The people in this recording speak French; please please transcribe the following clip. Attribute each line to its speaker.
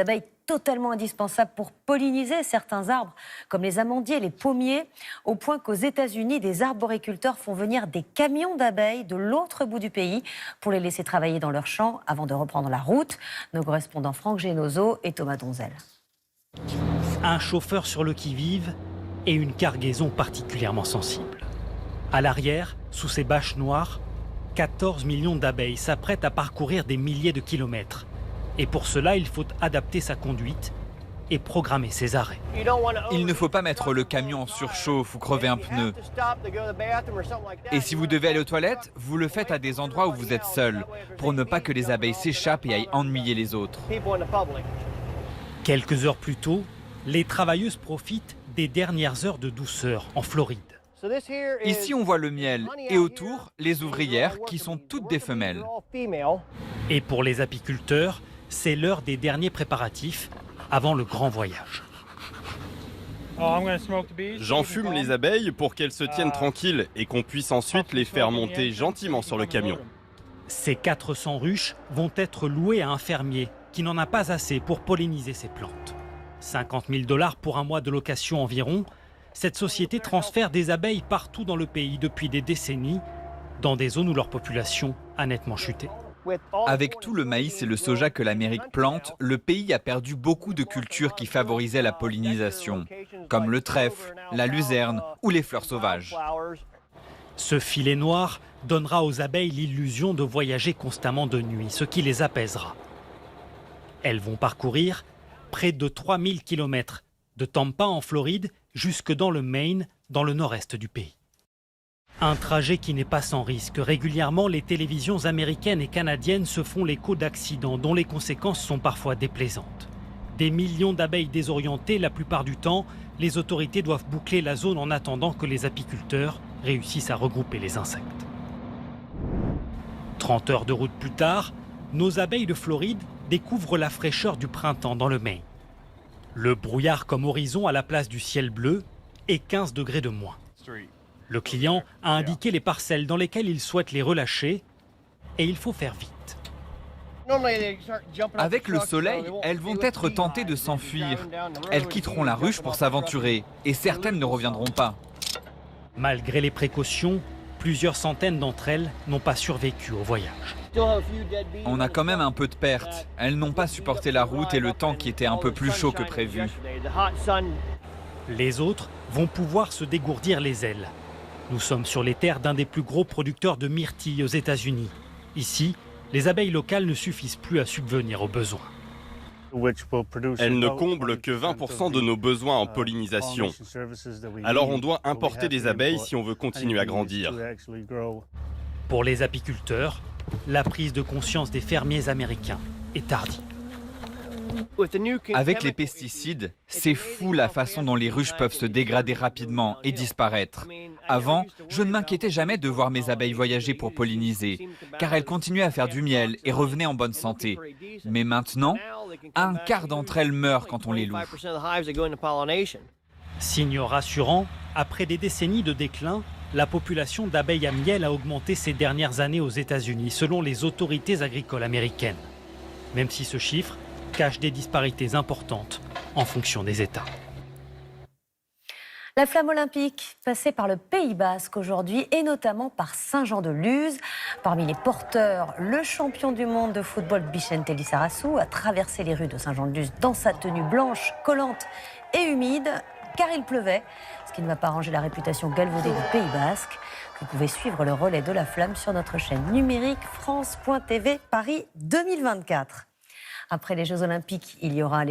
Speaker 1: Abeilles totalement indispensables pour polliniser certains arbres, comme les amandiers, les pommiers, au point qu'aux États-Unis, des arboriculteurs font venir des camions d'abeilles de l'autre bout du pays pour les laisser travailler dans leurs champs avant de reprendre la route. Nos correspondants Franck Génozo et Thomas Donzel.
Speaker 2: Un chauffeur sur le qui-vive et une cargaison particulièrement sensible. À l'arrière, sous ces bâches noires, 14 millions d'abeilles s'apprêtent à parcourir des milliers de kilomètres. Et pour cela, il faut adapter sa conduite et programmer ses arrêts.
Speaker 3: Il ne faut pas mettre le camion en surchauffe ou crever un pneu. Et si vous devez aller aux toilettes, vous le faites à des endroits où vous êtes seul, pour ne pas que les abeilles s'échappent et aillent ennuyer les autres.
Speaker 2: Quelques heures plus tôt, les travailleuses profitent des dernières heures de douceur en Floride.
Speaker 3: Ici, on voit le miel et autour, les ouvrières qui sont toutes des femelles.
Speaker 2: Et pour les apiculteurs, c'est l'heure des derniers préparatifs avant le grand voyage.
Speaker 4: J'enfume les abeilles pour qu'elles se tiennent tranquilles et qu'on puisse ensuite les faire monter gentiment sur le camion.
Speaker 2: Ces 400 ruches vont être louées à un fermier qui n'en a pas assez pour polliniser ses plantes. 50 000 $ pour un mois de location environ. Cette société transfère des abeilles partout dans le pays depuis des décennies, dans des zones où leur population a nettement chuté.
Speaker 3: Avec tout le maïs et le soja que l'Amérique plante, le pays a perdu beaucoup de cultures qui favorisaient la pollinisation, comme le trèfle, la luzerne ou les fleurs sauvages.
Speaker 2: Ce filet noir donnera aux abeilles l'illusion de voyager constamment de nuit, ce qui les apaisera. Elles vont parcourir près de 3000 km, de Tampa en Floride jusque dans le Maine, dans le nord-est du pays. Un trajet qui n'est pas sans risque. Régulièrement, les télévisions américaines et canadiennes se font l'écho d'accidents dont les conséquences sont parfois déplaisantes. Des millions d'abeilles désorientées, la plupart du temps, les autorités doivent boucler la zone en attendant que les apiculteurs réussissent à regrouper les insectes. 30 heures de route plus tard, nos abeilles de Floride découvrent la fraîcheur du printemps dans le Maine. Le brouillard comme horizon à la place du ciel bleu et 15 degrés de moins. Le client a indiqué les parcelles dans lesquelles il souhaite les relâcher et il faut faire vite.
Speaker 3: Avec le soleil, elles vont être tentées de s'enfuir. Elles quitteront la ruche pour s'aventurer et certaines ne reviendront pas.
Speaker 2: Malgré les précautions, plusieurs centaines d'entre elles n'ont pas survécu au voyage.
Speaker 3: On a quand même un peu de pertes. Elles n'ont pas supporté la route et le temps qui était un peu plus chaud que prévu.
Speaker 2: Les autres vont pouvoir se dégourdir les ailes. Nous sommes sur les terres d'un des plus gros producteurs de myrtilles aux États-Unis. Ici, les abeilles locales ne suffisent plus à subvenir aux besoins.
Speaker 4: Elles ne comblent que 20% de nos besoins en pollinisation. Alors on doit importer des abeilles si on veut continuer à grandir.
Speaker 2: Pour les apiculteurs, la prise de conscience des fermiers américains est tardive.
Speaker 3: Avec les pesticides, c'est fou la façon dont les ruches peuvent se dégrader rapidement et disparaître. Avant, je ne m'inquiétais jamais de voir mes abeilles voyager pour polliniser, car elles continuaient à faire du miel et revenaient en bonne santé. Mais maintenant, un quart d'entre elles meurent quand on les loue.
Speaker 2: Signe rassurant, après des décennies de déclin, la population d'abeilles à miel a augmenté ces dernières années aux États-Unis, selon les autorités agricoles américaines. Même si ce chiffre cache des disparités importantes en fonction des États.
Speaker 1: La flamme olympique passée par le Pays Basque aujourd'hui et notamment par Saint-Jean-de-Luz. Parmi les porteurs, le champion du monde de football Bixente Lizarazu a traversé les rues de Saint-Jean-de-Luz dans sa tenue blanche, collante et humide, car il pleuvait, ce qui ne va pas arranger la réputation galvaudée du Pays Basque. Vous pouvez suivre le relais de la flamme sur notre chaîne numérique France.tv Paris 2024. Après les Jeux Olympiques, il y aura